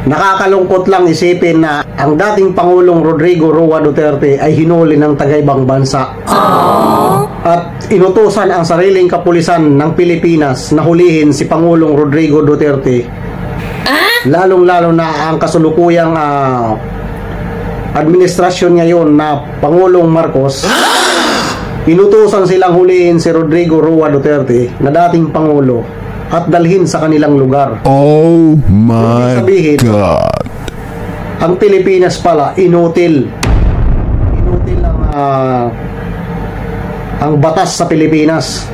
Nakakalungkot lang isipin na ang dating Pangulong Rodrigo Roa Duterte ay hinuli ng taga-ibang bansa. At inutusan ang sariling kapulisan ng Pilipinas na hulihin si Pangulong Rodrigo Duterte. Lalong-lalo na ang kasulukuyang administrasyon ngayon na Pangulong Marcos. Inutusan silang hulihin si Rodrigo Roa Duterte na dating Pangulo at dalhin sa kanilang lugar. Oh my God! Ang Pilipinas pala, inutil ang batas sa Pilipinas.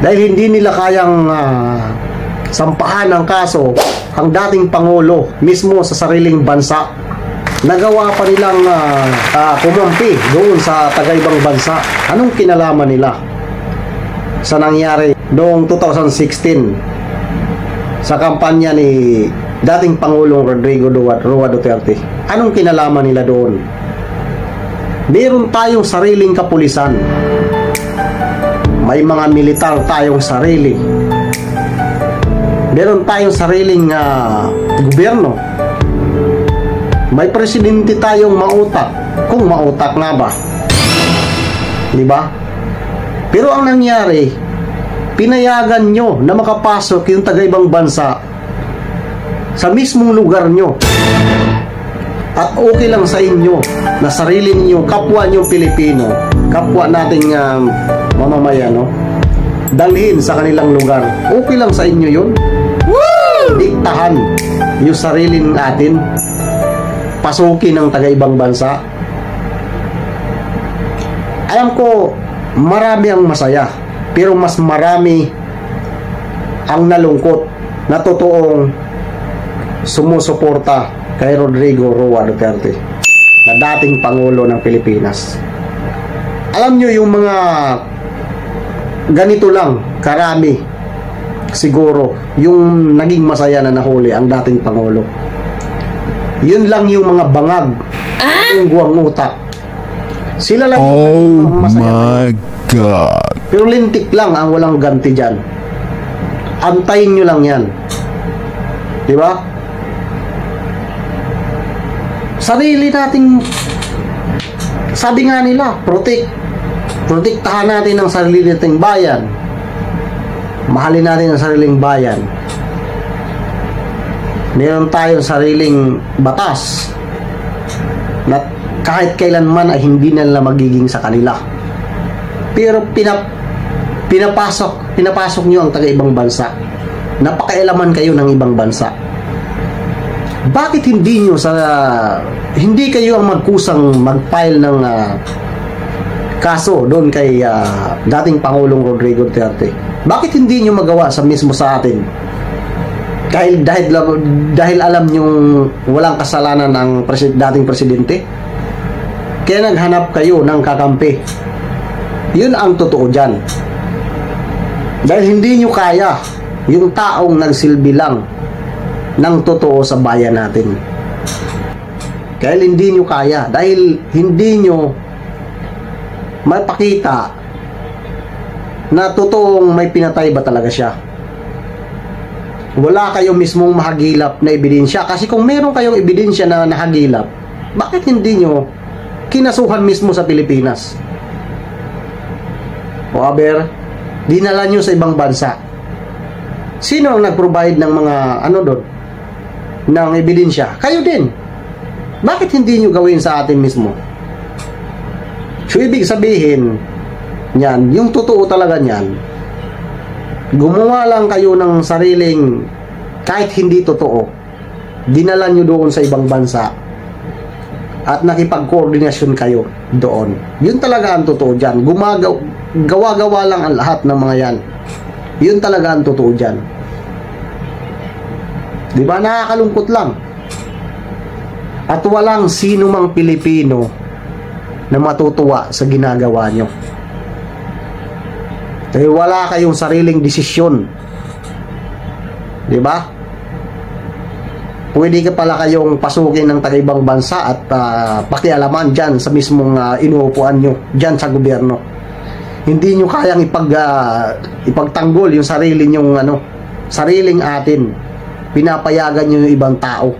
Dahil hindi nila kayang sampahan ng kaso ang dating Pangulo mismo sa sariling bansa. Nagawa pa nilang kumampi doon sa taga-ibang bansa. Anong kinalaman nila sa nangyari noong 2016 sa kampanya ni dating Pangulong Rodrigo Roa Duterte? Anong kinalaman nila doon? Meron tayong sariling kapulisan, may mga militar tayong sarili, meron tayong sariling gobyerno, may presidente tayong mautak, kung mautak nga ba, di ba? Pero ang nangyari, pinayagan nyo na makapasok yung taga-ibang bansa sa mismong lugar nyo. At okay lang sa inyo na sarili niyo, kapwa nyo Pilipino, kapwa nating mamamayan, no? Dalhin sa kanilang lugar. Okay lang sa inyo yun. Diktahan yung sarili natin, pasukin ng taga-ibang bansa. Alam ko, marami ang masaya, pero mas marami ang nalungkot na totoong sumusuporta kay Rodrigo Roa Duterte na dating Pangulo ng Pilipinas. Alam nyo, yung mga ganito lang karami, siguro yung naging masaya na nahuli ang dating Pangulo. Yun lang yung mga bangag, yung guwang utak. Sila lang yung masaya. Oh my God! Pero lintik lang ang walang ganti dyan. Antayin nyo lang yan. Diba? Sarili nating, sabi nga nila, protektahan natin ang sarili nating bayan. Mahalin natin ang sariling bayan. Meron tayong sariling batas na kahit kailanman ay hindi nila magiging sa kanila. Pero pinapasok nyo ang taga-ibang bansa. Napakialaman kayo ng ibang bansa. Bakit hindi kayo ang magkusang mag-file ng kaso doon kay dating Pangulong Rodrigo Duterte? Bakit hindi nyo magawa mismo sa atin? Dahil alam nyong walang kasalanan ng dating presidente? Kaya naghanap kayo ng kakampi. Yun ang totoo dyan. Dahil hindi nyo kaya yung taong nagsilbi lang ng totoo sa bayan natin. Kaya hindi nyo kaya, dahil hindi nyo mapakita na totoong may pinatay ba talaga siya. Wala kayong mismong mahagilap na ebidensya. Kasi kung meron kayong ebidensya na nahagilap, bakit hindi nyo kinasuhan mismo sa Pilipinas? O aber, dinala nyo sa ibang bansa. Sino ang nag-provide ng mga doon, ng ebidensya? Kayo din. Bakit hindi nyo gawin sa atin mismo? So, ibig sabihin yan, yung totoo talaga yan, gumawa lang kayo ng sariling kahit hindi totoo, dinala nyo doon sa ibang bansa at nakipag-koordinasyon kayo doon. Yun talaga ang totoo dyan. Gawa-gawa lang ang lahat ng mga yan. Yun talaga ang totoo dyan. Di ba? Nakakalungkot lang. At walang sino mang Pilipino na matutuwa sa ginagawa nyo. Dahil wala kayong sariling desisyon. Di ba? Pwede ka pala kayong pasukin ng taga-ibang bansa at pakialaman dyan sa mismong inuupuan nyo dyan sa gobyerno. Hindi nyo kayang ipagtanggol yung sarili nyong sariling atin pinapayagan nyo yung ibang tao